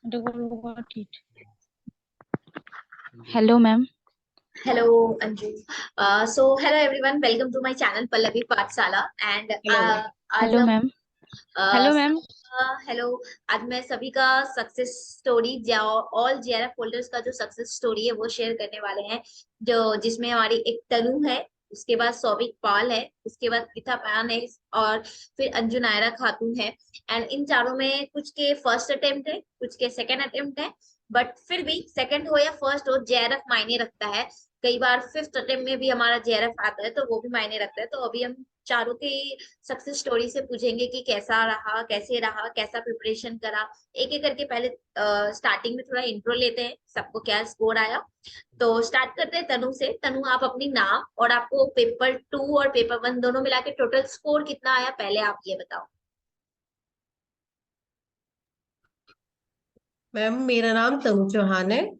Hello, ma'am. Hello, Anju. Hello everyone. Welcome to my channel Pallavi Pathsala. And hello आज Hello, हम ma'am. uh, Hello, सभी ma'am. Hello. आज मैं सभी का success story all JRF holders का जो सक्सेस स्टोरी है वो शेयर करने वाले हैं। जो जिसमें हमारी एक तनु है, उसके बाद सौविक पाल है, उसके बाद प्रीथा पान है, और फिर अंजू नायरा खातून है। एंड इन चारों में कुछ के फर्स्ट अटेम्प्ट है, कुछ के सेकंड अटेम्प्ट है। बट फिर भी सेकंड हो या फर्स्ट हो, जेआरएफ मायने रखता है। कई बार फिफ्थ अटेम्प्ट में भी हमारा जेआरएफ आता है तो वो भी मायने रखता है। तो अभी हम चारों के सक्सेस स्टोरी से पूछेंगे कि कैसा रहा, कैसे रहा, कैसा प्रिपरेशन करा। एक एक करके पहले स्टार्टिंग में थोड़ा इंट्रो लेते हैं, सबको क्या स्कोर आया। तो स्टार्ट करते हैं तनु से। तनु, आप अपनी नाम और आपको पेपर 2 और पेपर 1 दोनों मिला के टोटल स्कोर कितना आया, पहले आप ये बताओ। मैम, मेरा नाम तनु चौहान है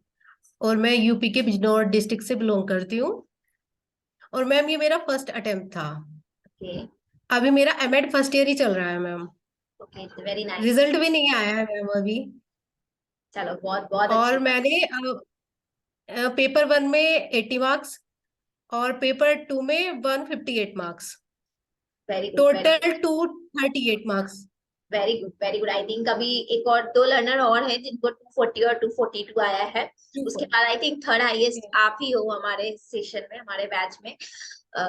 और मैं यूपी के बिजनौर डिस्ट्रिक्ट से बिलोंग करती हूँ। और मैम, ये मेरा फर्स्ट अटेम्प्ट था। ओके। अभी मेरा एमएड फर्स्ट ईयर ही चल रहा है ma'am. Okay, very nice. Result भी नहीं आया है मैम अभी। चलो, बहुत बहुत अच्छी और बात। मैंने पेपर 1 में 80 मार्क्स और पेपर 2 में 158 marks, very good, very good. Total 238 marks. Very good, very good. I think अभी एक और दो लर्नर और हैं जिनको 240 और 242 आया है। उसके बाद आई थिंक थर्ड हाईएस्ट आप ही हो हमारे सेशन में, हमारे बैच में।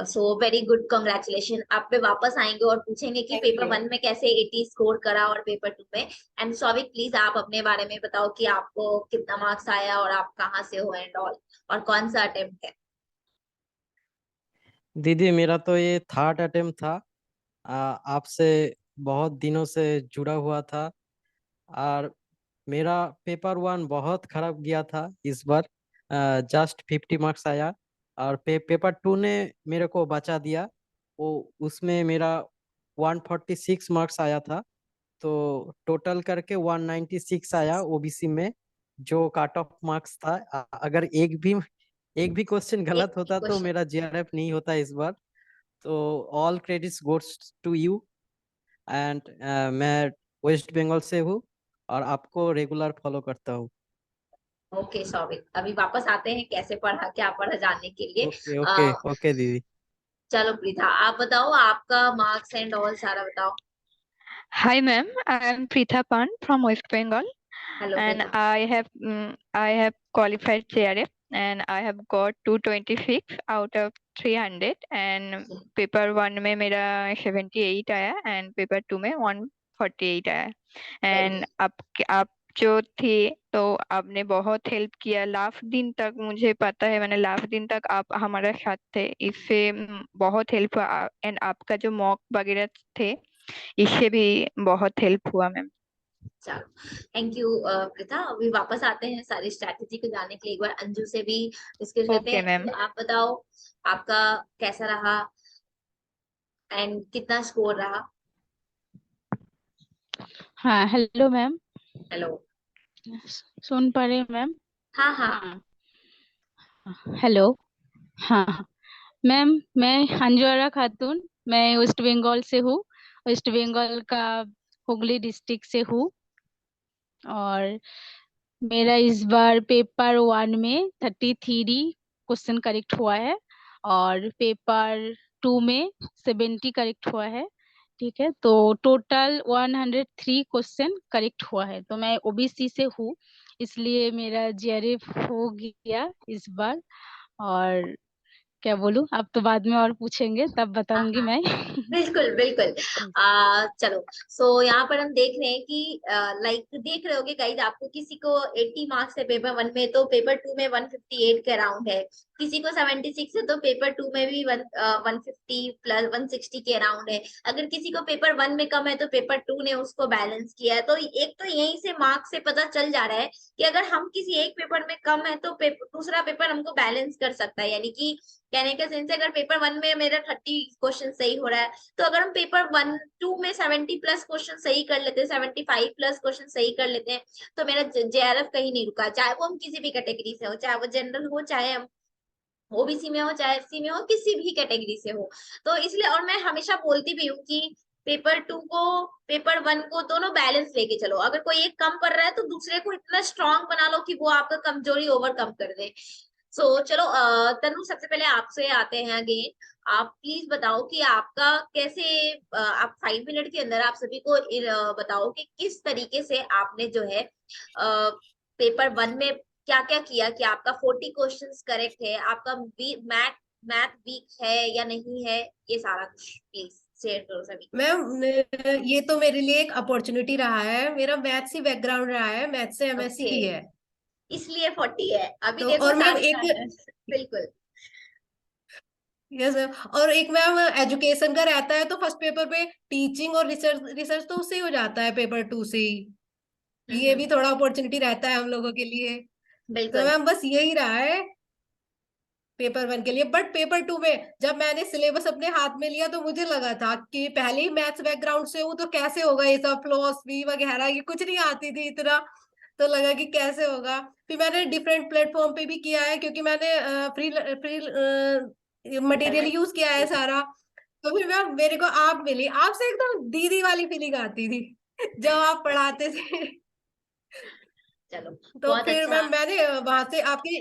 So very good, congratulation. आप पे वापस आएंगे और पूछेंगे कि थैंक पेपर यू। 1 में कैसे 80 स्कोर करा और पेपर 2 में। एंड सौविक, प्लीज आप अपने बारे में बताओ कि आपको कितना मार्क्स आया और आप कहाँ से हो एंड ऑल, और कौन सा अटेम्प्ट है। दीदी, मेरा तो ये थर्ड अटेम्प्ट था। आपसे बहुत दिनों से जुड़ा हुआ था। और मेरा पेपर 1 बहुत खराब गया था इस बार। जस्ट 50 मार्क्स आया। और पेपर 2 ने मेरे को बचा दिया। वो उसमें मेरा 146 मार्क्स आया था। तो टोटल करके 196 आया ओबीसी में, जो कट ऑफ मार्क्स था। अगर एक भी क्वेश्चन एक गलत होता तो क्वेश्चन। मेरा जीआरएफ नहीं होता इस बार। तो all credits goes to you. And मैं वेस्ट बंगाल से हूँ और आपको रेगुलर फॉलो करता हूँ। ओके सौविक, अभी वापस आते हैं कैसे पढ़ा, क्या पढ़ा जानने के लिए। ओके ओके ओके दीदी। चलो प्रीता, आप बताओ आपका मार्क्स एंड ऑल सारा बताओ। Hi, ma'am. I am Pritha Pan from West Bengal, hello and Preeta. I have qualified CRF, and I have got 226 out of 300. And paper 1 में मेरा 78 आया, and पेपर 2 में 148 आया। वेरी। एंड आप जो थे, तो आपने बहुत हेल्प किया लास्ट दिन तक। मुझे पता है, मैंने लास्ट दिन तक आप हमारे साथ थे, इससे बहुत हेल्प हुआ। एंड आपका जो मॉक वगैरह थे, इससे भी बहुत हेल्प हुआ मैम। चलो, थैंक यू प्रीता। अभी वापस आते हैं सारी स्ट्रैटेजी को जानने के लिए, एक बार अंजू से भी डिस्कस करते ओके हैं। मैम। अंजू, आप बताओ आपका कैसा रहा एंड कितना स्कोर रहा। हाँ, हेलो मैम। हेलो। सुन पा रहे हैं मैम? हाँ हाँ। हाँ, हेलो। हाँ हाँ। मैम, मैं अंजुआरा खातून, मैं वेस्ट बंगाल से हूँ। वेस्ट बंगाल का हुगली डिस्ट्रिक्ट से हूँ। और मेरा इस बार पेपर 1 में 33 क्वेश्चन करेक्ट हुआ है, और पेपर 2 में 70 करेक्ट हुआ है। ठीक है, तो टोटल 103 क्वेश्चन करेक्ट हुआ है। तो मैं ओबीसी से हूँ, इसलिए मेरा जीआरएफ हो गया इस बार। और क्या बोलूं, आप तो बाद में और पूछेंगे तब हाँ बताऊंगी हाँ, मैं। बिल्कुल बिल्कुल। चलो। यहाँ पर हम देख रहे हैं कि लाइक देख रहे होगे गाइस, आपको किसी को 80 मार्क्स है पेपर 1 में तो पेपर 2 में 158 के अराउंड है। किसी को 76 है तो पेपर 2 में भी 150 प्लस 160 के अराउंड है। अगर किसी को पेपर 1 में कम है तो पेपर 2 ने उसको बैलेंस किया है। तो एक तो यहीं से मार्क्स से पता चल जा रहा है कि अगर हम किसी एक पेपर में कम है तो दूसरा पेपर हमको बैलेंस कर सकता है। यानी कि कहने का सेंस है, अगर पेपर 1 में मेरा 30 क्वेश्चन सही हो रहा है, तो अगर हम पेपर 1 2 में 70 प्लस क्वेश्चन सही कर लेते हैं, 75 प्लस क्वेश्चन सही कर लेते हैं, तो मेरा जेआरएफ कहीं नहीं रुका। चाहे वो हम किसी भी कैटेगरी से हो, चाहे वो जनरल हो, चाहे हम ओबीसी में हो, चाहे एससी में हो, किसी भी कैटेगरी से हो। तो इसलिए, और मैं हमेशा बोलती भी हूँ कि पेपर 2 को पेपर 1 को दोनों बैलेंस लेके चलो। अगर कोई एक कम कर रहा है तो दूसरे को इतना स्ट्रांग बना लो कि वो आपका कमजोरी ओवरकम कर दे। चलो तनु, सबसे पहले आपसे आते हैं अगेन। आप प्लीज बताओ कि आपका कैसे आप 5 मिनट के अंदर आप सभी को बताओ कि किस तरीके से आपने जो है पेपर 1 में क्या क्या किया कि आपका 40 क्वेश्चंस करेक्ट है, आपका मैथ मैथ वीक है या नहीं है, ये सारा कुछ प्लीज शेयर करो सभी। मैम ये तो मेरे लिए एक अपॉर्चुनिटी रहा है, मेरा मैथ से बैकग्राउंड रहा है, मैथ से एमएससी ओके, की है। इसलिए 40 है। अभी तो देखो और मैम सारे एक, लर्नर्स। बिल्कुल। यस मैम, और एक मैम एजुकेशन का रहता है तो फर्स्ट पेपर पे टीचिंग और रिसर्च रिसर्च तो उससे ही हो जाता है पेपर 2 से ही। ये भी थोड़ा अपॉर्चुनिटी रहता है हम लोगों के लिए। तो बिल्कुल। मैम बस यही रहा है पेपर 1 के लिए। बट पेपर 2 में जब मैंने सिलेबस अपने हाथ में लिया तो मुझे लगा था कि पहले ही मैथ्स बैकग्राउंड से हूँ तो कैसे होगा ये सब, फिलॉसफी वगैरह ये कुछ नहीं आती थी इतना। तो लगा कि कैसे होगा। फिर मैंने डिफरेंट प्लेटफॉर्म पे भी किया है, क्योंकि मैंने फ्री फ्री मटेरियल यूज किया है सारा। तो फिर मैम मेरे को आप मिली, आपसे एकदम दीदी वाली फीलिंग आती थी जब आप पढ़ाते थे। चलो, तो बहुत फिर अच्छा। मैंने वहां से आपके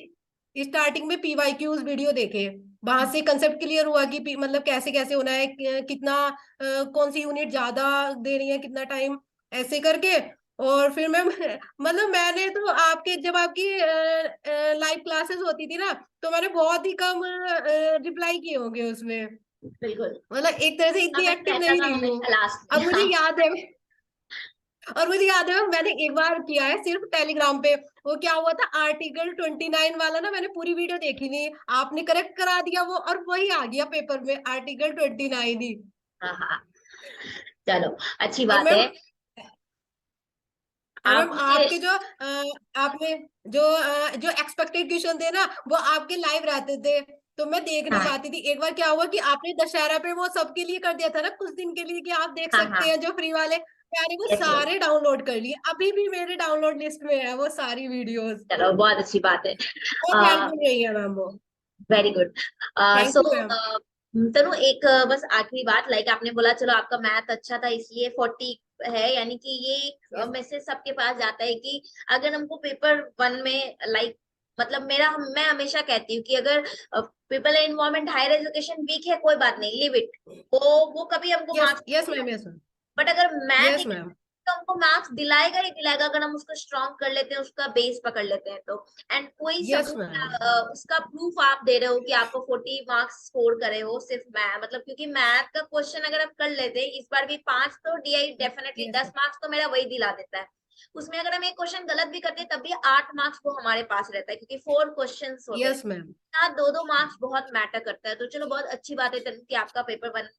स्टार्टिंग में पीवाईक्यूज वीडियो देखे। वहां से कंसेप्ट क्लियर हुआ कि मतलब कैसे कैसे होना है, कितना कौन सी यूनिट ज्यादा देनी है, कितना टाइम, ऐसे करके। और फिर मैं मतलब मैंने तो आपके जब आपकी लाइव क्लासेस होती थी ना, तो मैंने बहुत ही कम रिप्लाई किए होंगे उसमें। बिल्कुल। मतलब एक तरह से इतनी कमेंट एक्टिव रहता नहीं था रही हूँ। हमेशा लास्ट में। अब मुझे हाँ। याद है, और मुझे याद है मैंने एक बार किया है सिर्फ टेलीग्राम पे। वो क्या हुआ था, आर्टिकल 29 वाला ना, मैंने पूरी वीडियो देखी नहीं, आपने करेक्ट करा दिया वो, और वही आ गया पेपर में आर्टिकल 29 ही। हाँ हाँ। चलो, अच्छी और बात मैम, है। और आप मैम मुझे। आपके जो आपने जो एक्सपेक्टेड क्वेश्चन थे ना, वो आपके लाइव रहते थे, तो मैं देख नहीं हाँ पाती थी। एक बार क्या हुआ कि आपने दशहरा पे वो सबके लिए कर दिया था ना कुछ दिन के लिए, कि आप देख हाँ सकते हाँ। हैं जो फ्री वाले। मैंने वो यस यस। सारे डाउनलोड कर लिए, अभी भी मेरे डाउनलोड लिस्ट में है वो सारी वीडियोस। चलो, बहुत अच्छी बात है। बहुत हेल्पफुल रही है मैम वो। Very good. Thank so you ma'am. Tanu, एक बस आखिरी बात, लाइक आपने बोला चलो आपका मैथ अच्छा था इसलिए 40 है, यानी कि ये एक यस मैसेज सबके पास जाता है कि अगर हमको पेपर 1 में लाइक, मतलब मैं हमेशा कहती हूँ कि अगर people environment higher education weak है, कोई बात नहीं, लिव इट। वो कभी हमको यस मार्क्स यस नहीं मैम। दिलाएगा। Yes ma'am. बट अगर मैथ यस मैम। तो हमको मार्क्स दिलाएगा ही दिलाएगा, अगर हम उसको स्ट्रॉन्ग कर लेते हैं, उसका बेस पकड़ लेते हैं तो। एंड कोई यस सबूत मैम। उसका प्रूफ आप दे रहे हो कि आपको 40 मार्क्स स्कोर करे हो सिर्फ मैथ, मतलब क्योंकि मैथ का क्वेश्चन अगर आप कर लेते हैं इस बार भी 5 तो डीआई डेफिनेटली यस 10 मार्क्स तो मेरा वही दिला देता है। उसमें अगर हम एक क्वेश्चन गलत भी करते हैं तब भी 8 मार्क्स वो हमारे पास रहता है, क्योंकि 4 क्वेश्चन होते हैं। Yes ma'am. दो दो मार्क्स बहुत मैटर करता है। तो चलो, बहुत अच्छी बात है तनु कि आपका पेपर 1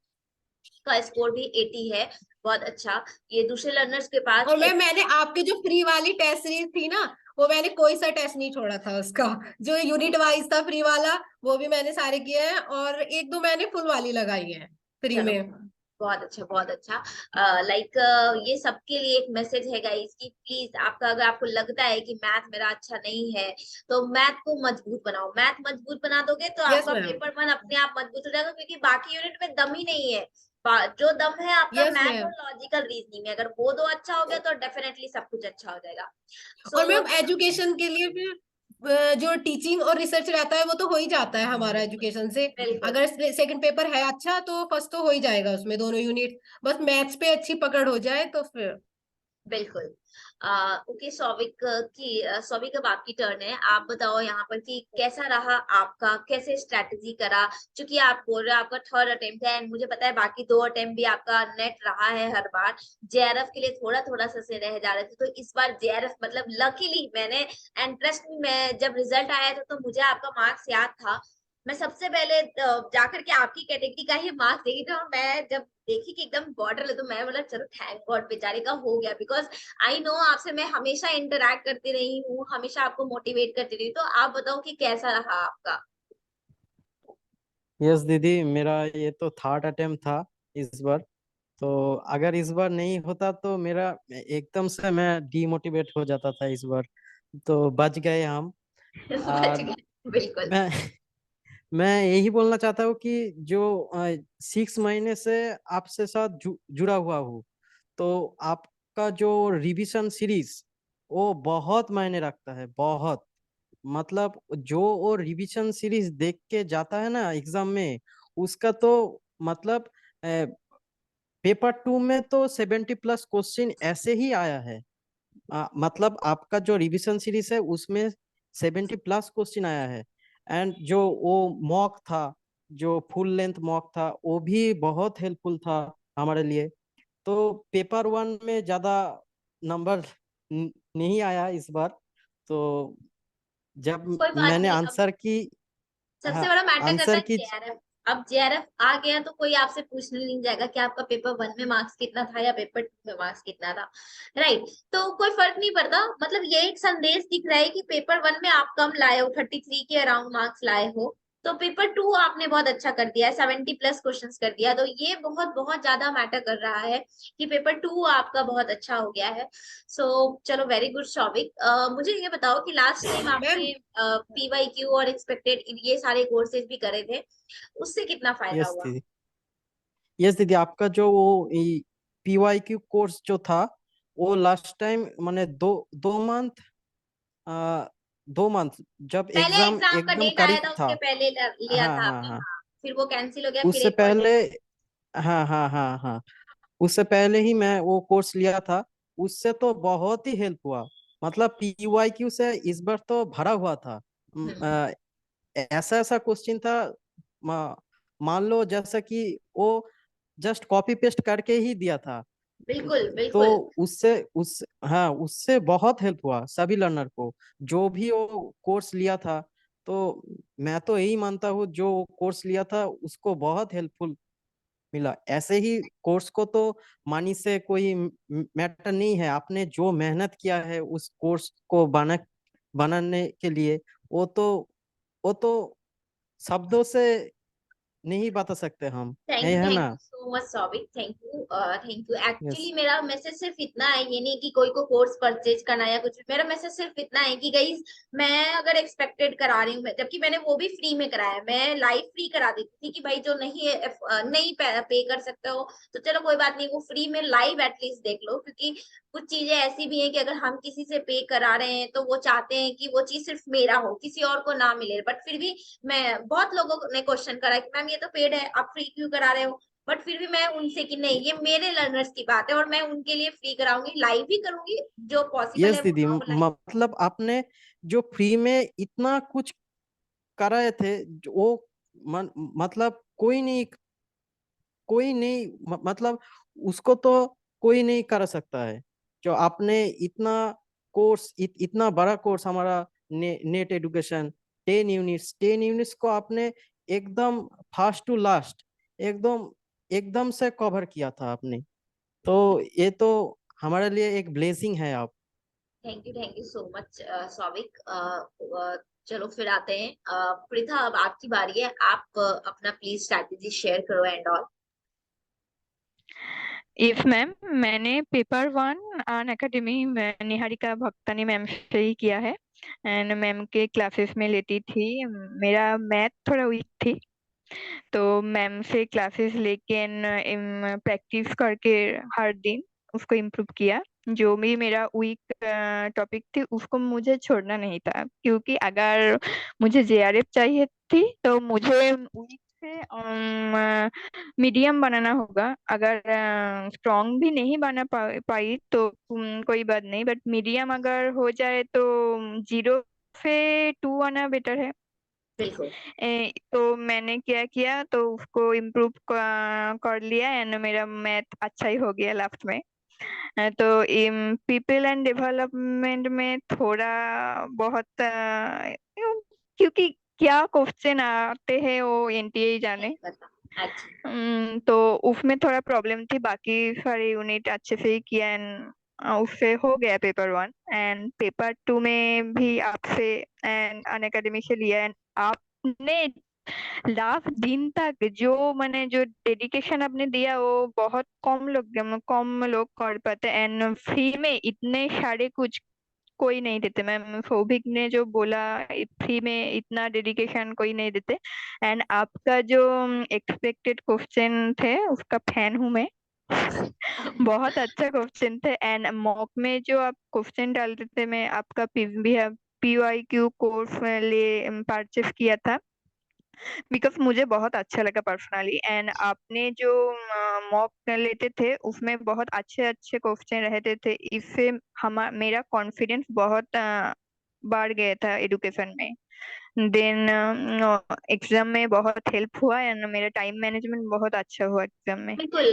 का स्कोर भी 80 है। बहुत अच्छा। ये दूसरे लर्नर्स के पास और भी मैंने आपके जो फ्री वाली टेस्ट सीरीज थी ना, वो मैंने कोई सा टेस्ट नहीं छोड़ा था उसका। जो यूनिट वाइज था फ्री वाला, वो भी मैंने सारे किए हैं, और एक दो मैंने फुल वाली लगाई है फ्री चलो, में। बहुत अच्छा बहुत अच्छा। लाइक ये सबके लिए एक मैसेज है गाइस कि प्लीज आपका, अगर आपको लगता है कि मैथ मेरा अच्छा नहीं है तो मैथ को मजबूत बनाओ। मैथ मजबूत बना दोगे तो यस आपका मैम। पेपर 1 अपने आप मजबूत हो जाएगा, क्योंकि बाकी यूनिट में दम ही नहीं है। जो दम है आपका यस मैथ और मैम। लॉजिकल रीजनिंग में, अगर वो दो अच्छा हो गया तो डेफिनेटली सब कुछ अच्छा हो जाएगा। और सो मैम एजुकेशन के लिए भी जो टीचिंग और रिसर्च रहता है वो तो हो ही जाता है हमारा एजुकेशन से। बिल्कुल। अगर सेकंड पेपर है अच्छा तो फर्स्ट तो हो ही जाएगा उसमें दोनों यूनिट। बस मैथ्स पे अच्छी पकड़ हो जाए तो फिर। बिल्कुल। ओके, सौविक अब आपकी टर्न है। आप बताओ यहाँ पर कि कैसा रहा आपका, कैसे स्ट्रेटेजी करा, क्योंकि आप बोल रहे हो आपका 3rd अटेम्प्ट है, एंड मुझे पता है बाकी 2 अटेम्प्ट भी आपका नेट रहा है हर बार। जेआरएफ के लिए थोड़ा थोड़ा सा से रह जा रहे थे, तो इस बार जेआरएफ मतलब लकीली मैंने, एंड ट्रस्ट में, मैं जब रिजल्ट आया था तो मुझे आपका मार्क्स याद था। मैं सबसे पहले जाकर के आपकी कैटेगरी का ही मार्क्स देखी थी, और मैं जब देखी कि एकदम बॉर्डर है तो मैं बोला चलो थैंक गॉड बेचारे का हो गया, बिकॉज आई नो आपसे मैं हमेशा इंटरेक्ट करती रही हूँ, हमेशा आपको मोटिवेट करती रही। तो आप बताओ कि कैसा रहा आपका। यस दीदी, मेरा ये तो थर्ड अटेम्प्ट था इस बार। तो अगर इस बार नहीं होता तो मेरा एकदम से मैं डीमोटिवेट हो जाता था इस बार। तो बच गए हम। बच और गए। बिल्कुल। मैं मैं यही बोलना चाहता हूँ कि जो 6 महीने से आपसे साथ जुड़ा हुआ हूँ, तो आपका जो रिवीजन सीरीज वो बहुत मायने रखता है, बहुत। मतलब जो वो रिवीजन सीरीज देख के जाता है ना एग्जाम में, उसका तो मतलब पेपर 2 में तो 70+ क्वेश्चन ऐसे ही आया है। मतलब आपका जो रिवीजन सीरीज है उसमें 70+ क्वेश्चन आया है। एंड जो वो मॉक था, जो फुल लेंथ मॉक था, वो भी बहुत हेल्पफुल था हमारे लिए। तो पेपर 1 में ज्यादा नंबर नहीं आया इस बार। तो जब कोई बात मैंने नहीं। अब आंसर की, सबसे हाँ, बड़ा मैटर करता आंसर है की, जेआरएफ। अब जेआरएफ आ गया तो कोई आपसे पूछने नहीं जाएगा कि आपका पेपर 1 में मार्क्स कितना था या पेपर 2 में मार्क्स कितना था। राइट। तो कोई फर्क नहीं पड़ता। मतलब ये एक संदेश दिख रहा है कि पेपर 1 में आप कम लाए हो, 33 के अराउंड मार्क्स लाए हो, तो पेपर 2 आपने बहुत अच्छा कर दिया है, 70+ क्वेश्चन कर दिया। तो ये बहुत बहुत ज्यादा मैटर कर रहा है कि पेपर 2 आपका बहुत अच्छा हो गया है। सो चलो, वेरी गुड शौविक। मुझे ये बताओ कि लास्ट टाइम मैम। आपने पीवाईक्यू और एक्सपेक्टेड ये सारे कोर्सेज भी करे थे, उससे कितना फायदा यस हुआ? दीदी, यस दीदी, आपका जो वो PYQ कोर्स जो था, वो लास्ट टाइम मैंने 2 मंथ, 2 मंथ जब पहले एग्जाम एग्जाम का एकदम डेट आया करीब था था। उसके पहले लिया हाँ था हाँ आपने, हाँ, हाँ। फिर वो कैंसिल हो गया, फिर उससे एक और पहले, डेट। हाँ हाँ हाँ हाँ, उससे पहले ही मैं वो कोर्स लिया था। उससे तो बहुत ही हेल्प हुआ। मतलब PYQ से इस बार तो भरा हुआ था। हम्म। ऐसा ऐसा क्वेश्चन था, मा- मान लो जैसा कि वो जस्ट कॉपी पेस्ट करके ही दिया था। बिल्कुल तो बिल्कुल। उससे बहुत हेल्प हुआ सभी लर्नर को, जो भी वो कोर्स लिया था। तो मैं तो यही मानता हूँ, जो कोर्स लिया था उसको बहुत हेल्पफुल मिला। ऐसे ही कोर्स को तो मानी से कोई मैटर नहीं है, आपने जो मेहनत किया है उस कोर्स को बनाने के लिए, वो तो वो तो शब्दों से नहीं बता सकते हम, ये है थैंक ना। You so much Souvik, thank you. Thank you. Yes, actually मेरा मैसेज सिर्फ इतना है, ये नहीं कि कोई को कोर्स परचेज करना या कुछ भी। मेरा मैसेज सिर्फ इतना है कि गाइस, मैं अगर एक्सपेक्टेड करा रही हूँ, जबकि मैंने वो भी फ्री में कराया, मैं लाइव फ्री करा देती थी कि भाई जो नहीं पे कर सकते हो तो चलो कोई बात नहीं, वो फ्री में लाइव एटलीस्ट देख लो। क्योंकि कुछ चीजें ऐसी भी हैं कि अगर हम किसी से पे करा रहे हैं तो वो चाहते हैं कि वो चीज सिर्फ मेरा हो, किसी और को ना मिले। बट फिर भी मैं, बहुत लोगों ने क्वेश्चन करा कि मैम ये तो पेड है, आप फ्री क्यों करा रहे हो? बट फिर भी मैं उनसे कि नहीं, ये मेरे लर्नर्स की बात है और मैं उनके लिए फ्री कराऊंगी, लाइव भी करूंगी। जो पॉसिबल यस है दीदी, वो लाइव। मतलब आपने जो फ्री में इतना कुछ कराए थे, वो मतलब कोई नहीं मतलब उसको तो कोई नहीं कर सकता है। जो आपने इतना कोर्स, इतना बड़ा कोर्स हमारा नेट एजुकेशन, 10 यूनिट्स को आपने एकदम फर्स्ट टू लास्ट, एकदम एकदम से कवर किया था आपने। तो ये तो हमारे लिए एक ब्लेसिंग है आप। Thank you so much Souvik. चलो फिर आते हैं, पृथा, अब आपकी बारी है। आप अपना प्लीज स्ट्रैटेजी शेयर करो एंड ऑल। यस मैम, मैंने पेपर 1 अन अकेडमी निहारिका भक्तानी मैम से ही किया है। एंड मैम के क्लासेस में लेती थी। मेरा मैथ थोड़ा वीक थी, तो मैम से क्लासेस लेके प्रैक्टिस करके हर दिन उसको इम्प्रूव किया। जो भी मेरा वीक टॉपिक थी उसको मुझे छोड़ना नहीं था, क्योंकि अगर मुझे जेआरएफ चाहिए थी तो मुझे वीक से मीडियम बनाना होगा। अगर स्ट्रॉन्ग भी नहीं बना पाई तो कोई बात नहीं, बट मीडियम अगर हो जाए तो 0 से 2 आना बेटर है। बिल्कुल। तो मैंने क्या किया, तो उसको इम्प्रूव कर लिया एंड मेरा मैथ अच्छा ही हो गया लास्ट में। तो पीपल एंड डेवलपमेंट में थोड़ा बहुत क्योंकि क्या क्वेश्चन आते हैं वो एनटीए जाने। नहीं पता। अच्छा। तो उसमें थोड़ा प्रॉब्लम थी, बाकी सारे यूनिट अच्छे से ही किया एंड उससे हो गया पेपर 1। एंड पेपर 2 में भी आपसे एंड अन अकेडमी से लिया एंड आपने लास्ट दिन तक जो मैंने जो डेडिकेशन आपने दिया वो बहुत कम लोग कर पाते। एंड फ्री में इतने सारे कुछ कोई नहीं देते मैम। सौभिक ने जो बोला फ्री में इतना डेडिकेशन कोई नहीं देते। एंड आपका जो एक्सपेक्टेड क्वेश्चन थे उसका फैन हूँ मैं। बहुत अच्छा क्वेश्चन थे। एंड मॉक में जो आप क्वेश्चन डालते थे, मैं आपका PYQ कोर्स ले परचेस किया था बिकॉज मुझे बहुत अच्छा लगा पर्सनली। एंड आपने जो मॉक लेते थे उसमें बहुत अच्छे अच्छे क्वेश्चन रहते थे। इससे मेरा कॉन्फिडेंस बहुत बढ़ गया था एडुकेशन में। देन एग्जाम में बहुत हेल्प हुआ एंड मेरा टाइम मैनेजमेंट बहुत अच्छा हुआ एग्जाम में। बिल्कुल।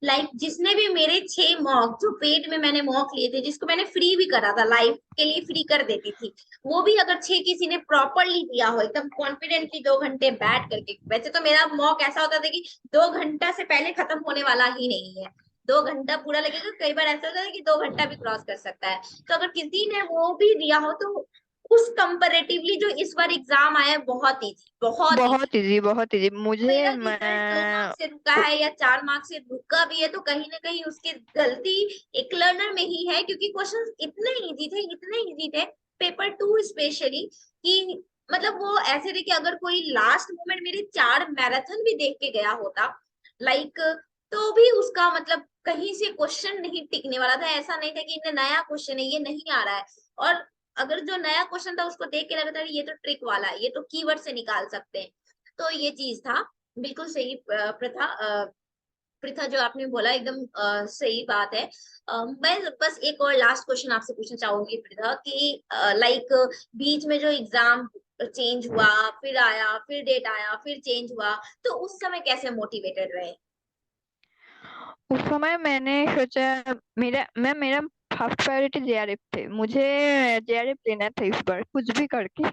लाइक जिसने भी मेरे 6 मॉक जो पेड में मैंने मॉक लिए थे, जिसको मैंने फ्री भी करा था, लाइव के लिए फ्री कर देती थी, वो भी अगर 6 किसी ने प्रॉपरली दिया हो एकदम कॉन्फिडेंटली 2 घंटे बैठ करके, वैसे तो मेरा मॉक ऐसा होता था कि 2 घंटा से पहले खत्म होने वाला ही नहीं है, 2 घंटा पूरा लगेगा, कई बार ऐसा होता है कि 2 घंटा भी क्रॉस कर सकता है। तो अगर किसी ने वो भी दिया हो तो उस कंपेरेटिवली जो इस बार एग्जाम आया है बहुत इजी, बहुत इजी। बहुत इजी मुझे मेरा रिजल्ट 2 मार्क्स से रुका है या 4 मार्क्स से रुका भी है तो कहीं ना कहीं उसकी गलती एक लर्नर में ही है, क्योंकि क्वेश्चन इतने इजी थे, इतने इजी थे, पेपर 2 स्पेशली, कि मतलब वो ऐसे थे कि अगर कोई लास्ट मोमेंट मेरे 4 मैराथन भी देख के गया होता लाइक, तो भी उसका मतलब कहीं से क्वेश्चन नहीं टिकने वाला था। ऐसा नहीं था कि इन्हें नया क्वेश्चन है, ये नहीं आ रहा है, और अगर जो नया क्वेश्चन था उसको देख के लगता है ये तो ट्रिक वाला है, ये तो कीवर्ड से निकाल सकते हैं। तो ये चीज था। बिल्कुल सही प्रथा प्रथा जो आपने बोला एकदम सही बात है। मैं बस एक और लास्ट क्वेश्चन आपसे पूछना चाहूंगी प्रथा कि लाइक बीच में जो एग्जाम चेंज हुआ, फिर आया, फिर डेट आया, फिर चेंज हुआ, तो उस समय कैसे मोटिवेटेड रहे? उस समय मैंने सोचा मेरा फर्स्ट प्रायोरिटी JRF थे। मुझे JRF लेना था इस बार कुछ भी करके।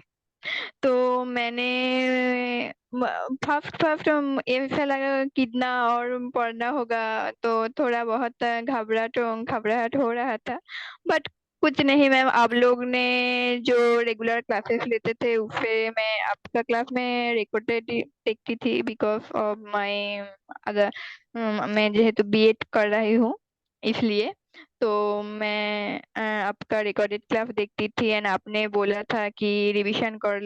तो मैंने फर्स्ट फर्स्ट ऐसा लगा कितना और पढ़ना होगा, तो थोड़ा बहुत घबराहट हो रहा था। बट कुछ नहीं मैम, आप लोग ने जो रेगुलर क्लासेस लेते थे उससे मैं आपका क्लास में रिकॉर्डेड देखती थी बिकॉज ऑफ माय अदर, मैं जेहेतु BEd कर रही हूँ इसलिए। तो मैं आपका रिकॉर्डेड क्लास देखती थी एंड आपने बोला था कि रिवीजन कर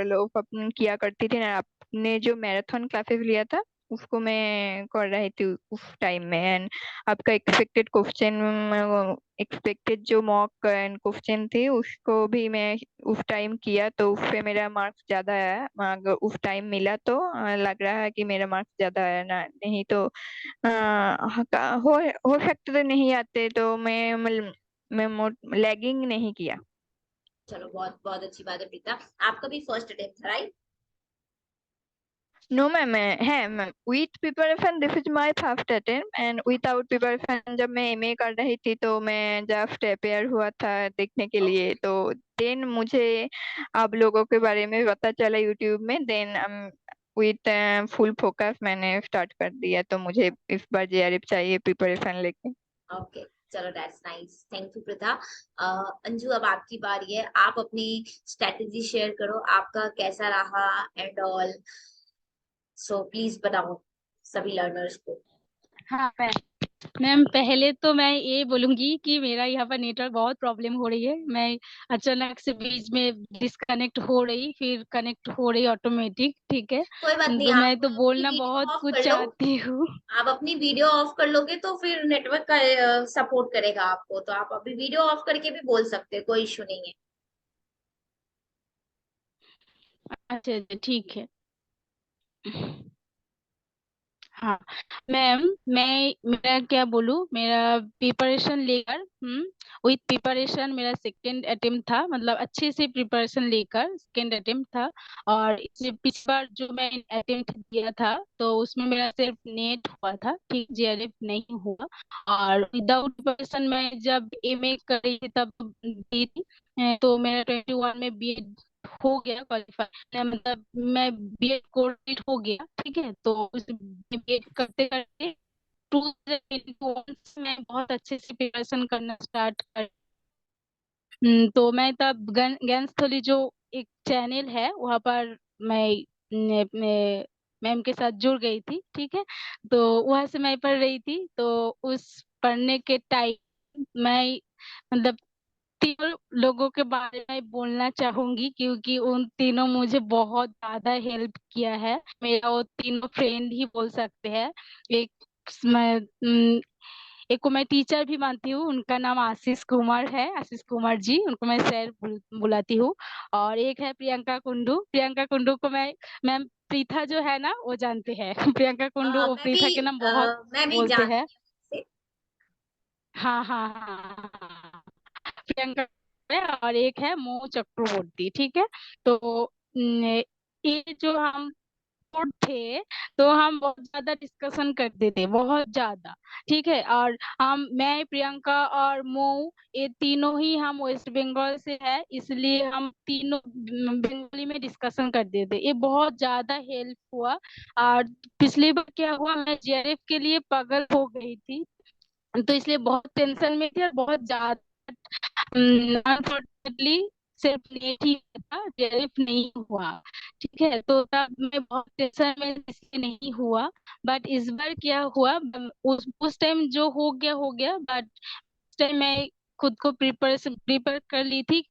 लो किया करती थी। ना आपने जो मैराथन क्लासेस लिया था उसको मैं कर रही थी उस टाइम में। एंड आपका एक्सपेक्टेड जो मॉक एंड क्वेश्चन थे उसको भी मैं उस टाइम किया, तो उससे मेरा मार्क्स ज्यादा आया। अगर उस टाइम मिला तो लग रहा है कि मेरा मार्क्स ज्यादा आया ना, नहीं तो हो सकते तो नहीं आते। तो मैं लैगिंग नहीं किया। चलो बहुत बहुत अच्छी बात है प्रीता। आपका भी फर्स्ट अटेम्प्ट था राइट? नो मैम, है ma'am, with preparation this is my first attempt and without preparation जब मैं MA कर रही थी तो मैं जस्ट अपेयर हुआ था देखने के लिए। तो देन मुझे आप लोगों के बारे में पता चला यूट्यूब में। देन विथ फुल फोकस मैंने स्टार्ट कर दिया। तो मुझे इस बार JRF चाहिए प्रिपरेशन लेके। ओके, चलो दैट्स नाइस, थैंक यू प्रथा। अंजू अब आपकी बारी है, आप अपनी स्ट्रेटेजी शेयर करो, आपका कैसा रहा एंड ऑल, सो प्लीज बताओ सभी लर्नर्स को। हाँ मैम, पहले तो मैं ये बोलूंगी कि मेरा यहाँ पर नेटवर्क बहुत प्रॉब्लम हो रही है। मैं अचानक से बीच में डिस्कनेक्ट हो रही, फिर कनेक्ट हो रही ऑटोमेटिक। ठीक है, कोई बात नहीं, तो मैं आप तो अपनी बोलना वीडियो बहुत ऑफ कुछ कर लो। चाहती हूँ। आप अपनी वीडियो ऑफ कर लोगे तो फिर नेटवर्क का सपोर्ट करेगा आपको, तो आप अभी वीडियो ऑफ करके भी बोल सकते हैं, कोई इशू नहीं है। अच्छा अच्छा, ठीक है। हाँ मैम, मैं मेरा क्या बोलूँ, मेरा प्रिपरेशन लेकर विथ प्रिपरेशन मेरा सेकेंड अटेम्प्ट था, मतलब अच्छे से प्रिपरेशन लेकर सेकेंड अटेम्प्ट था। और इससे पिछली बार जो मैं अटेम्प्ट दिया था तो उसमें मेरा सिर्फ नेट हुआ था, ठीक, JRF नहीं हुआ। और विदाउट प्रिपरेशन मैं जब MA कर रही थी तब दी थी। तो मेरा 21 में BEd हो गया क्वालिफाई, मतलब मैं BEd कोर्स हो गया। ठीक है, तो उस BEd करते करते 2021 से मैं बहुत अच्छे से प्रिपरेशन करना स्टार्ट कर। तो मैं तब ज्ञानस्थली जो एक चैनल है वहां पर मैं मैम के साथ जुड़ गई थी। ठीक है, तो वहां से मैं पढ़ रही थी। तो उस पढ़ने के टाइम मैं मतलब तीनों लोगों के बारे में बोलना चाहूंगी, क्योंकि उन तीनों मुझे बहुत ज्यादा हेल्प किया है। मेरा वो तीनों फ्रेंड ही बोल सकते हैं। एक मैं एक को मैं टीचर भी मानती हूँ, उनका नाम आशीष कुमार है, आशीष कुमार जी, उनको मैं सर बुलाती हूँ। और एक है प्रियंका कुंडू, प्रियंका कुंडू को मैं मैम प्रीथा जो है ना वो जानते हैं प्रियंका कुंडू वो प्रीथा के नाम बहुत मैं भी बोलते हैं। जानती हूँ उसे। हाँ हाँ हाँ हाँ। प्रियंका है, और एक है मो चक्रवर्ती, ठीक है। तो ये जो हम लोग थे, तो हम बहुत ज्यादा डिस्कशन करते थे, बहुत ज्यादा, ठीक है। और मैं, प्रियंका और मो, ये तीनों ही हम वेस्ट बंगाल से है, इसलिए हम तीनों बंगाली में डिस्कशन करते थे। ये बहुत ज्यादा हेल्प हुआ। और पिछली बार क्या हुआ, मैं जेआरएफ के लिए पागल हो गई थी, तो इसलिए बहुत टेंशन में थी और बहुत ज्यादा, अनफॉर्चुनेटली सिर्फ नेट ही था, जेआरएफ नहीं हुआ, ठीक है। तो तब मैं बहुत टेंशन में इसलिए नहीं हुआ। बट इस बार क्या हुआ, उस टाइम जो हो गया, बट उस टाइम मैं खुद को प्रिपेयर कर ली थी।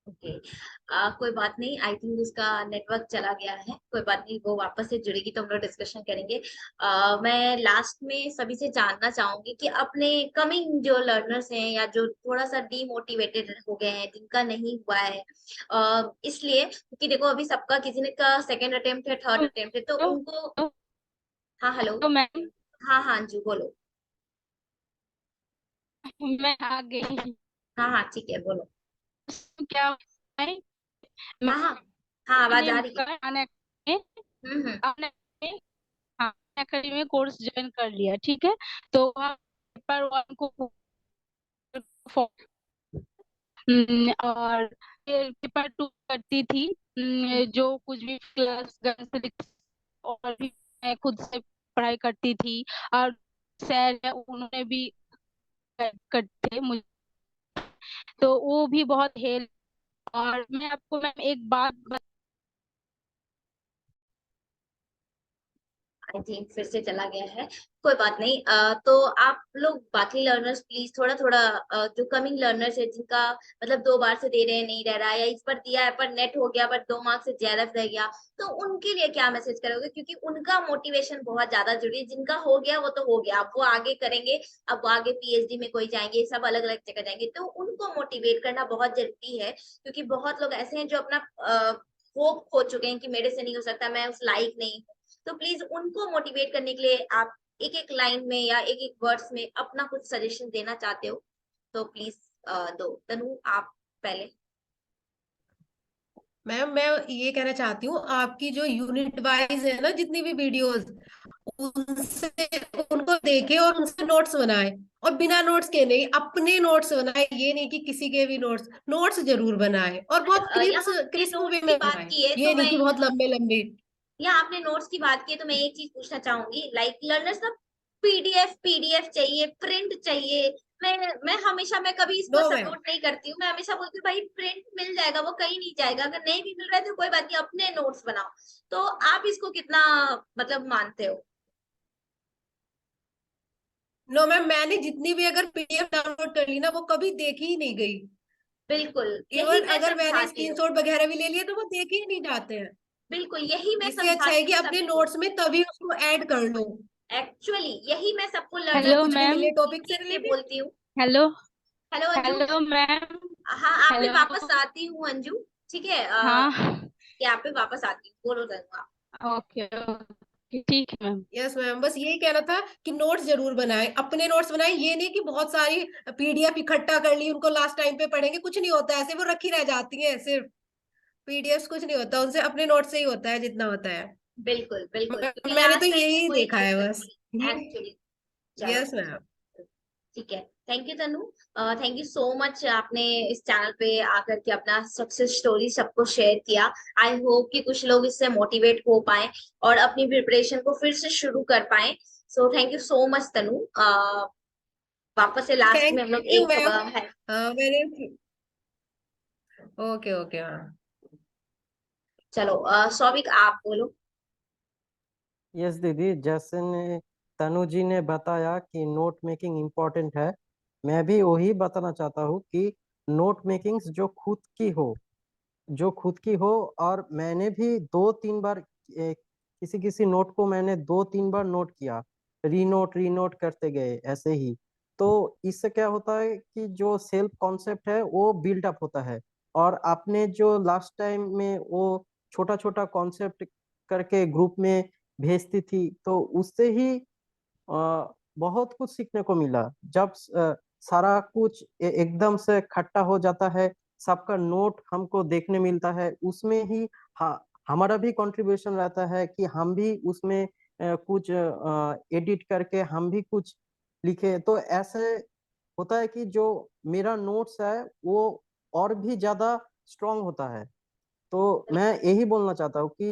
ओके, कोई बात नहीं, आई थिंक उसका नेटवर्क चला गया है, कोई बात नहीं, वो वापस से जुड़ेगी तो हम लोग डिस्कशन करेंगे। मैं लास्ट में सभी से जानना चाहूंगी कि अपने कमिंग जो लर्नर्स हैं या जो थोड़ा सा डीमोटिवेटेड हो गए हैं, जिनका नहीं हुआ है, इसलिए क्योंकि देखो अभी सबका किसी ने का सेकेंड अटेम्प्ट है, थर्ड अटेम्प्ट है, तो तो, उनको। तो, हाँ हेलो। तो हाँ हाँ जी बोलो। मैं आ गई। हाँ हाँ ठीक है बोलो। क्या है, हाँ हाँ हाँ आवाज मैंने आ रही है। हम्म। अपने हाँ अकेडमी में कोर्स ज्वाइन कर लिया, ठीक है। तो वहाँ पेपर वन को और फिर पेपर टू करती थी, जो कुछ भी क्लास और भी मैं खुद से पढ़ाई करती थी। और सर है उन्होंने भी करते मुझे, तो वो भी बहुत हेल्प। और मैं आपको मैम एक बात आई थिंक फिर से चला गया है, कोई बात नहीं। तो आप लोग बाकी लर्नर्स प्लीज थोड़ा थोड़ा, जो कमिंग लर्नर्स है जिनका मतलब 2 बार से दे रहे हैं नहीं रह रहा है, या इस पर दिया है पर नेट हो गया बट 2 मार्क्स से ज्यादा रह गया, तो उनके लिए क्या मैसेज करोगे? क्योंकि उनका मोटिवेशन बहुत ज्यादा जरूरी है। जिनका हो गया वो तो हो गया, अब वो आगे करेंगे, अब वो आगे पीएचडी में कोई जाएंगे, सब अलग अलग जगह जाएंगे, तो उनको मोटिवेट करना बहुत जरूरी है। क्योंकि बहुत लोग ऐसे हैं जो अपना होप खो चुके हैं कि मेरे से नहीं हो सकता, मैं उस लायक नहीं हूँ। तो प्लीज उनको मोटिवेट करने के लिए आप एक एक लाइन में या एक एक वर्ड्स में अपना कुछ सजेशन देना चाहते हो तो प्लीज दो। तनु आप पहले। मैम मैं ये कहना चाहती हूँ, आपकी जो यूनिट वाइज है ना जितनी भी वीडियोस, उनसे उनको देखे और उनसे नोट्स बनाए। और बिना नोट्स के नहीं, अपने नोट्स बनाए, ये नहीं कि किसी के भी नोट्स, नोट्स जरूर बनाए और बहुत यहाँ आपने क्रिस्प वे नोट्स की में बात बनाए। की है तो ये नहीं मैं, कि बहुत लंबे लंबे। या आपने नोट्स की बात की है तो मैं एक चीज पूछना चाहूंगी, लाइक लर्नर्स ना पीडीएफ पीडीएफ चाहिए, प्रिंट चाहिए। मैं हमेशा, मैं कभी इसको नो मैम, सपोर्ट नहीं करती हूँ, मैं हमेशा बोलती हूँ भाई प्रिंट मिल जाएगा, वो कहीं नहीं जाएगा, अगर नहीं भी मिल रहा है तो कोई बात नहीं, अपने नोट्स बनाओ। तो आप इसको कितना मतलब मानते हो? नो मैम, मैंने जितनी भी अगर पीडीएफ डाउनलोड कर ली ना, वो कभी देखी ही नहीं गई। बिल्कुल यही इवन मैं अगर मैंने समझाती हूँ, स्क्रीनशॉट वगैरह भी ले लिया तो वो देखे ही नहीं जाते हैं। बिल्कुल यही मैं इससे अच्छा है समझाती कि हूँ अपने सभी को। नोट्स में तभी उसको ऐड कर लो। एक्चुअली यही मैं सबको जो लर्नर्स हेलो को कुछ भी मैम। मिले टॉपिक से इसलिए रिलेटेड। बोलती हूँ। Hello. Hello Anju. Hello ma'am. हाँ आप पे हेलो। वापस आती हूँ अंजू, ठीक है। हाँ। यहाँ पे वापस आती हूँ, बोलो तनु। ओके ओके ठीक है मैम। यस मैम, बस यही कहना था कि नोट्स जरूर बनाए, अपने नोट्स बनाए। ये नहीं कि बहुत सारी पीडीएफ इकट्ठा कर ली, उनको लास्ट टाइम पे पढ़ेंगे, कुछ नहीं होता है, ऐसे वो रखी रह जाती है सिर्फ। पीडीएफ कुछ नहीं होता उनसे, अपने नोट्स से ही होता है जितना होता है। बिल्कुल बिल्कुल, क्योंकि मैंने तो लास्ट टाइम पे यही कोई देखा नहीं है कर बस। पाई एक्चुअली। चलो यस मैम। ठीक है। Thank you Tanu, thank you so much, आपने इस चैनल पे आकर के अपना सक्सेस स्टोरी सबको शेयर किया। आई होप कि कुछ लोग इससे मोटिवेट हो पाए और अपनी प्रिपरेशन को फिर से शुरू कर पाए। So thank you so much Tanu. वापस से लास्ट में थैंक हम लोग यू एक मैम। है। मैंने ओके ओके हाँ। चलो सौविक आप बोलो। यस दीदी, जैसे ने तनु जी ने बताया कि नोट मेकिंग इम्पोर्टेंट है, मैं भी वही बताना चाहता हूँ कि नोट मेकिंग जो खुद की हो। और मैंने भी 2-3 बार किसी किसी नोट को मैंने 2-3 बार नोट किया, रीनोट रीनोट करते गए ऐसे ही। तो इससे क्या होता है कि जो सेल्फ कॉन्सेप्ट है वो बिल्ड अप होता है। और आपने जो लास्ट टाइम में वो छोटा छोटा कॉन्सेप्ट करके ग्रुप में भेजती थी, तो उससे ही बहुत कुछ सीखने को मिला। जब सारा कुछ एकदम से इकट्ठा हो जाता है, सबका नोट हमको देखने मिलता है, उसमें ही हमारा भी कंट्रीब्यूशन रहता है कि हम भी उसमें कुछ एडिट करके हम भी कुछ लिखे। तो ऐसे होता है कि जो मेरा नोट्स है वो और भी ज्यादा स्ट्रांग होता है। तो मैं यही बोलना चाहता हूँ कि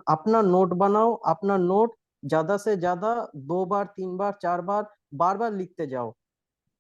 अपना नोट बनाओ, अपना नोट ज्यादा से ज्यादा 2 बार 3 बार 4 बार बार बार लिखते जाओ,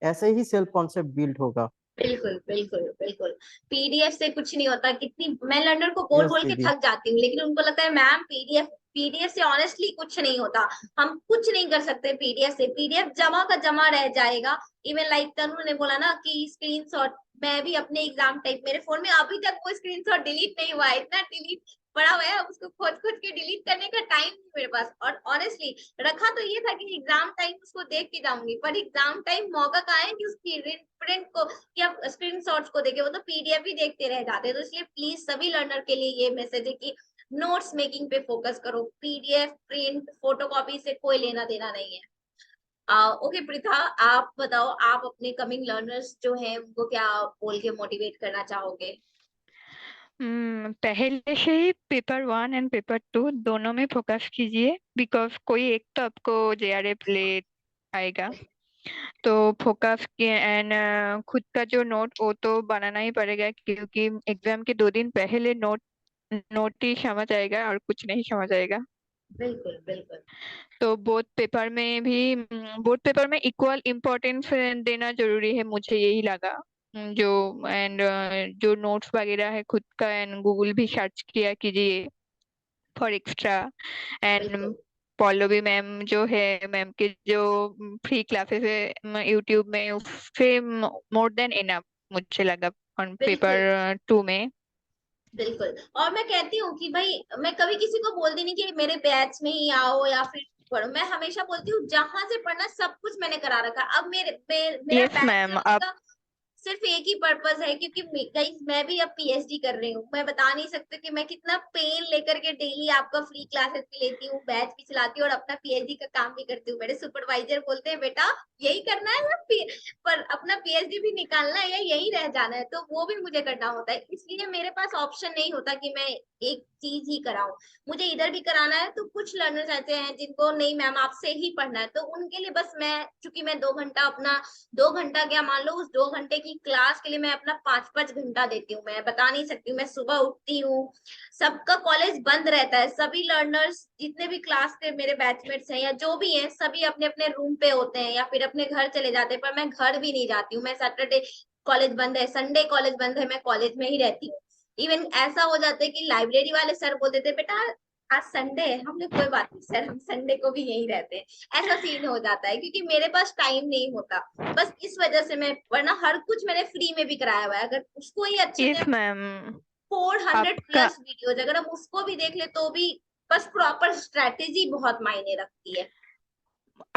ऐसे ही सेल्फ कॉन्सेप्ट बिल्ड होगा। बिल्कुल बिल्कुल बिल्कुल। पीडीएफ से कुछ नहीं होता। कितनी मैं लर्नर को बोल यस बोल के दीदी। थक जाती हूँ, लेकिन उनको लगता है मैम पीडीएफ से ऑनेस्टली कुछ नहीं होता। हम कुछ नहीं कर सकते पीडीएफ से। पीडीएफ जमा का जमा रह जाएगा। इवन लाइक तनु ने बोला ना कि स्क्रीनशॉट, मैं भी अपने एग्जाम टाइप मेरे फोन में अभी तक वो स्क्रीनशॉट डिलीट नहीं हुआ है। इतना डिलीट पड़ा हुआ है, उसको खोज खोज के डिलीट करने का टाइम नहीं मेरे पास। और ऑनेस्टली रखा तो ये था कि एग्जाम टाइम उसको देख के जाऊंगी, पर एग्जाम टाइम मौका कहाँ है कि उसकी प्रिंट को या स्क्रीनशॉट्स को देखे। वो तो पीडीएफ ही देखते रह जाते हैं। तो इसलिए प्लीज सभी लर्नर के लिए ये मैसेज है कि नोट्स मेकिंग पे फोकस करो। पीडीएफ प्रिंट फोटोकॉपी से कोई लेना देना नहीं है। ओके प्रीता, आप बताओ, आप अपने कमिंग लर्नर्स जो हैं उनको क्या बोल के मोटिवेट करना चाहोगे? पहले से ही पेपर 1 एंड पेपर 2 दोनों में फोकस कीजिए, बिकॉज कोई एक तो आपको जेआरएफ ले आएगा। तो फोकस किए एंड खुद का जो नोट वो तो बनाना ही पड़ेगा, क्योंकि एग्जाम के 2 दिन पहले नोट नोट ही समझ आएगा और कुछ नहीं समझ आएगा। बिल्कुल बिल्कुल तो बोथ पेपर में इक्वल इम्पोर्टेंस देना जरूरी है, मुझे यही लगा। जो नोट्स वगैरह है खुद का एंड गूगल भी सर्च किया कीजिए फॉर एक्स्ट्रा। एंड बिल्कुल पल्लवी मैम जो है, मैम के जो फ्री क्लासेस है यूट्यूब में, उससे मोर देन इनफ मुझे लगा ऑन बिल्कुल पेपर 2 में। बिल्कुल। और मैं कहती हूँ कि भाई मैं कभी किसी को बोलती नहीं कि मेरे बैच में ही आओ या फिर पढ़ो। मैं हमेशा बोलती हूँ जहां से पढ़ना सब कुछ मैंने करा रखा। अब मेरा यस बैच मैम। चलने आप का सिर्फ एक ही पर्पस है, क्योंकि गाइस मैं भी अब पीएचडी कर रही हूँ। मैं बता नहीं सकती कि मैं कितना पेन लेकर के डेली आपका फ्री क्लासेस भी लेती हूँ, बैच भी चलाती हूँ और अपना पीएचडी का काम भी करती हूँ। मेरे सुपरवाइजर बोलते हैं बेटा यही करना है पर अपना पीएचडी भी निकालना है या यही रह जाना है, तो वो भी मुझे करना होता है। इसलिए मेरे पास ऑप्शन नहीं होता कि मैं एक चीज ही कराऊं। मुझे इधर भी कराना है। तो कुछ लर्नर्स ऐसे हैं जिनको नहीं मैम आपसे ही पढ़ना है, तो उनके लिए बस मैं, चूंकि मैं 2 घंटा अपना 2 घंटा क्या मान लो, उस 2 घंटे की क्लास के लिए मैं अपना 5-5 घंटा देती हूँ। मैं बता नहीं सकती हूँ। मैं सुबह उठती हूँ, सबका कॉलेज बंद रहता है, सभी लर्नर्स जितने भी क्लास के मेरे बैचमेट्स हैं या जो भी हैं सभी अपने अपने रूम पे होते हैं या फिर अपने घर चले जाते हैं। पर मैं घर भी नहीं जाती हूँ। मैं सैटरडे कॉलेज बंद है, संडे कॉलेज बंद है, मैं कॉलेज में ही रहती हूँ। इवन ऐसा हो जाता है कि लाइब्रेरी वाले सर बोल देते बेटा आज संडे है। हमने कोई बात नहीं सर, हम संडे को भी यही रहते हैं। ऐसा सीन हो जाता है क्योंकि मेरे पास टाइम नहीं होता। बस इस वजह से मैं, वरना हर कुछ मैंने फ्री में भी कराया हुआ है। अगर उसको ही अच्छे से यस मैम। 400 आपका प्लस वीडियोज अगर हम उसको भी देख ले तो भी बस प्रॉपर स्ट्रेटेजी बहुत मायने रखती है।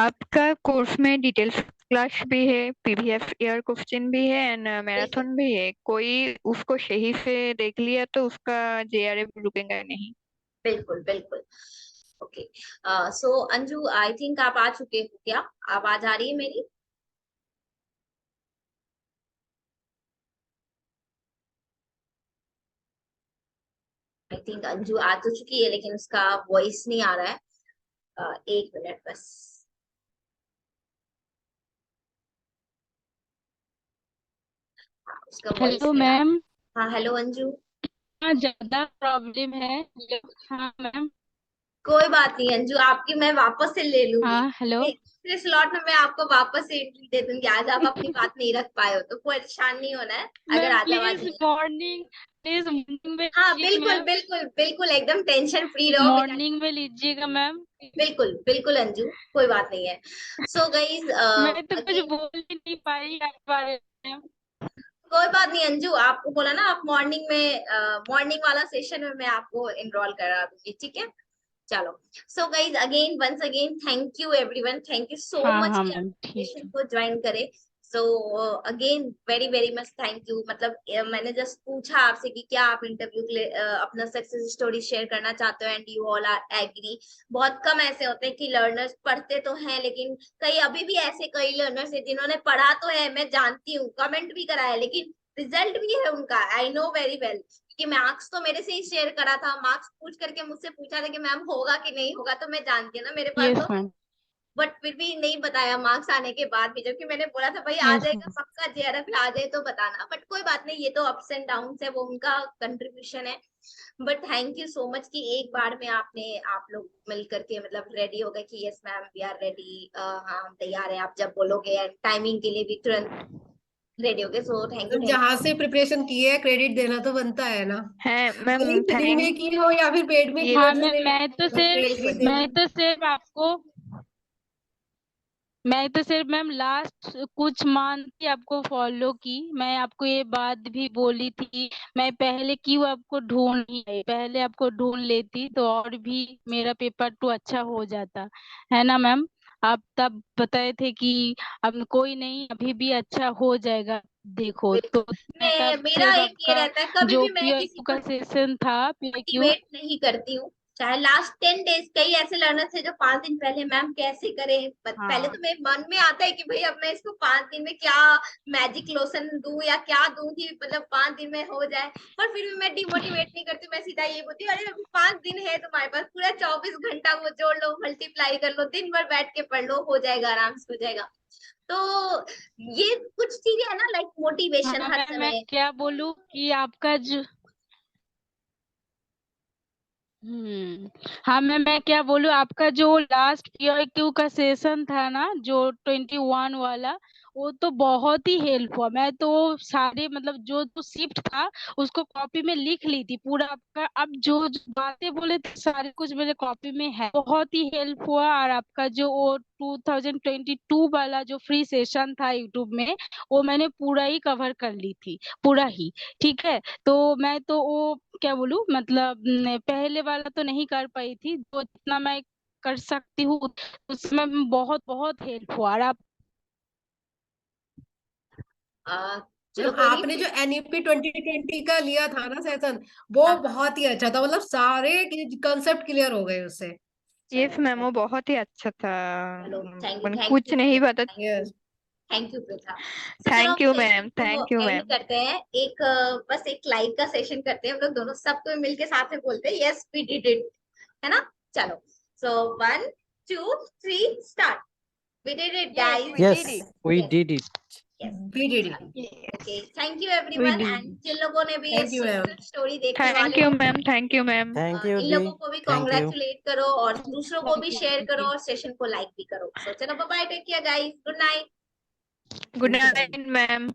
आपका कोर्स में डिटेल्स क्लास भी है, पीवीएफ ईयर क्वेश्चन भी है एंड बिल्कुल मैराथन भी है। कोई उसको सही से देख लिया तो उसका जेआरएफ रुकेगा नहीं। बिल्कुल बिल्कुल। Okay, so Anju I think आप आ चुके हो क्या? आवाज आ रही है मेरी? आई थिंक अंजू आ तो चुकी है लेकिन उसका वॉइस नहीं आ रहा है। 1 मिनट बस। हाँ, उसका वॉइस हेलो नहीं आ मैम। रहा। हाँ हेलो अंजू। हाँ, ज्यादा प्रॉब्लम है। हाँ मैम। कोई बात नहीं अंजू, आपकी मैं वापस से ले लूंगी। हाँ हेलो। दूसरे स्लॉट में मैं आपको वापस से एंट्री दे दूंगी। आज आप अपनी बात नहीं रख पाए हो तो परेशान नहीं होना है, अगर मैम आज आवाज प्लीज नहीं। मॉर्निंग में हाँ लीजिए बिल्कुल मैम, बिल्कुल बिल्कुल, एकदम टेंशन फ्री रहो बेटा। मॉर्निंग में लीजिएगा मैम। बिल्कुल बिल्कुल अंजू, कोई बात नहीं है। सो गाइज मैं तो कुछ अगेन, बोल ही नहीं पाई आज बारे में। कोई बात नहीं अंजू, आपको बोला ना आप मॉर्निंग में, मॉर्निंग वाला सेशन में मैं आपको एनरोल करा दूंगी, ठीक है। चलो, so guys again once again thank you everyone, thank you so हाँ मच हाँ कि आप मैम ठीक सेशन है। को ज्वाइन करे। So again very very much thank you. मतलब मैंने जस्ट पूछा आपसे कि क्या आप इंटरव्यू के लिए अपना सक्सेस स्टोरी शेयर करना चाहते हो, and you all are agree. बहुत कम ऐसे होते हैं कि लर्नर्स पढ़ते तो हैं, लेकिन कई अभी भी ऐसे कई लर्नर्स हैं जिन्होंने पढ़ा तो है, मैं जानती हूँ, कमेंट भी करा है, लेकिन रिजल्ट भी है उनका, आई नो वेरी वेल। कि मार्क्स तो मेरे से ही शेयर करा था, मार्क्स पूछ करके मुझसे पूछा था कि मैम होगा कि नहीं होगा, तो मैं जानती हूँ ना मेरे पास यस तो, मैम। बट फिर भी नहीं बताया मार्क्स आने के बाद भी, जबकि मैंने बोला था भाई आ यस जाएगा मैम। पक्का, जेआरएफ आ जाए तो बताना। बट कोई बात नहीं, ये तो अप्स एंड डाउन है, वो उनका कंट्रीब्यूशन है। But thank you so much कि एक बार में आपने, आप लोग मिल करके मतलब रेडी हो गए कि yes ma'am we are ready, हाँ हम तैयार है, आप जब बोलोगे, एंड टाइमिंग के लिए भी तुरंत रेडी हो गए। सो थैंक यू थैंक जहां से प्रिपरेशन की है क्रेडिट देना तो बनता है ना, है मैम, भले ही फ्री में थैंक की हो या फिर पेड में की हो, हाँ जिसने क्रेडिट देना मैं है। तो सिर्फ आपको, मैं तो सिर्फ मैम लास्ट कुछ मंथ ही आपको फॉलो की। मैं आपको ये बात भी बोली थी, मैं पहले क्यों आपको ढूंढ नहीं आई, पहले आपको ढूंढ लेती तो और भी मेरा पेपर 2 अच्छा हो जाता, है ना मैम। आप तब बताए थे कि अब कोई नहीं, अभी भी अच्छा हो जाएगा, देखो तो बिल्कुल। मैं मैं, तब मेरा सिर्फ एक ये आपका रहता है, कभी जो भी मैं किसी पीआईक्यू को का सेशन था, पीआईक्यू। मोटिवेट नहीं करती हूँ। चाहे लास्ट 10 डेज, कई ऐसे लर्नर थे जो 5 दिन पहले मैम कैसे करें, पहले हाँ तो मेरे मन में आता है कि भाई अब मैं इसको 5 दिन में क्या मैजिक लोशन दूं या क्या दूं कि मतलब 5 दिन में हो जाए, पर फिर भी मैं डिमोटिवेट नहीं करती, मैं सीधा ये बोलती हूँ अरे अभी 5 दिन है तुम्हारे पास, पूरा 24 घंटा वो जोड़ लो, मल्टीप्लाई कर लो, दिन भर बैठ के पढ़ लो, हो जाएगा, आराम से हो जाएगा। तो ये कुछ चीजें है ना, लाइक मोटिवेशन हाँ हर मैं समय। क्या बोलूं कि आपका जो, हाँ मैं क्या बोलूं, आपका जो लास्ट पीआईक्यू का सेशन था ना, जो 21 वाला, वो तो बहुत ही हेल्प हुआ। मैं तो सारे मतलब जो जो शिफ्ट था उसको कॉपी में लिख ली थी पूरा आपका, अब जो जो बातें बोले थे सारे कुछ मेरे कॉपी में है, बहुत ही हेल्प हुआ। और आपका जो वो 2022 वाला जो फ्री सेशन था यूट्यूब में, वो मैंने पूरा ही कवर कर ली थी, पूरा ही। ठीक है, तो मैं तो वो क्या बोलूं, मतलब पहले वाला तो नहीं कर पाई थी, तो जितना मैं कर सकती हूँ उसमें बहुत बहुत हेल्प हुआ। और आप चलो मतलब कोई नहीं, आपने जो एनईपी 2020 का लिया था ना सेशन, वो हाँ, बहुत ही अच्छा था, मतलब सारे कंसेप्ट क्लियर हो गए उससे। यस मैम, वो बहुत ही अच्छा था। चलो मैंने थैंक कुछ यू नहीं पता। यस। थैंक यू प्रथा। तो चलो थैंक हम यू सेशन मैम, को थैंक यू एंड मैम। करते हैं, एक बस एक लाइक का सेशन करते हैं, हम लोग दोनों सबको मिलके साथ में बोलते हैं यस वी डिड इट, है ना। चलो, so 1 2 3 start. We did it Yes, guys. we did Yes, it. we yes did it. Yes. We did it. Okay, Yes, thank you we everyone, did and it. जिन लोगों ने भी ये thank you ma'am. Success story देखने Thank वाले you हो, ma'am, thank you ma'am. Thank you, इन Di. लोगों को भी Thank you. कॉन्ग्रेचुलेट करो और दूसरों को भी थैंक यू, शेयर थैंक करो यू। और सेशन को लाइक भी करो। सो चलो bye bye, take care guys, good night. Good Thank you, ma'am. Night ma'am.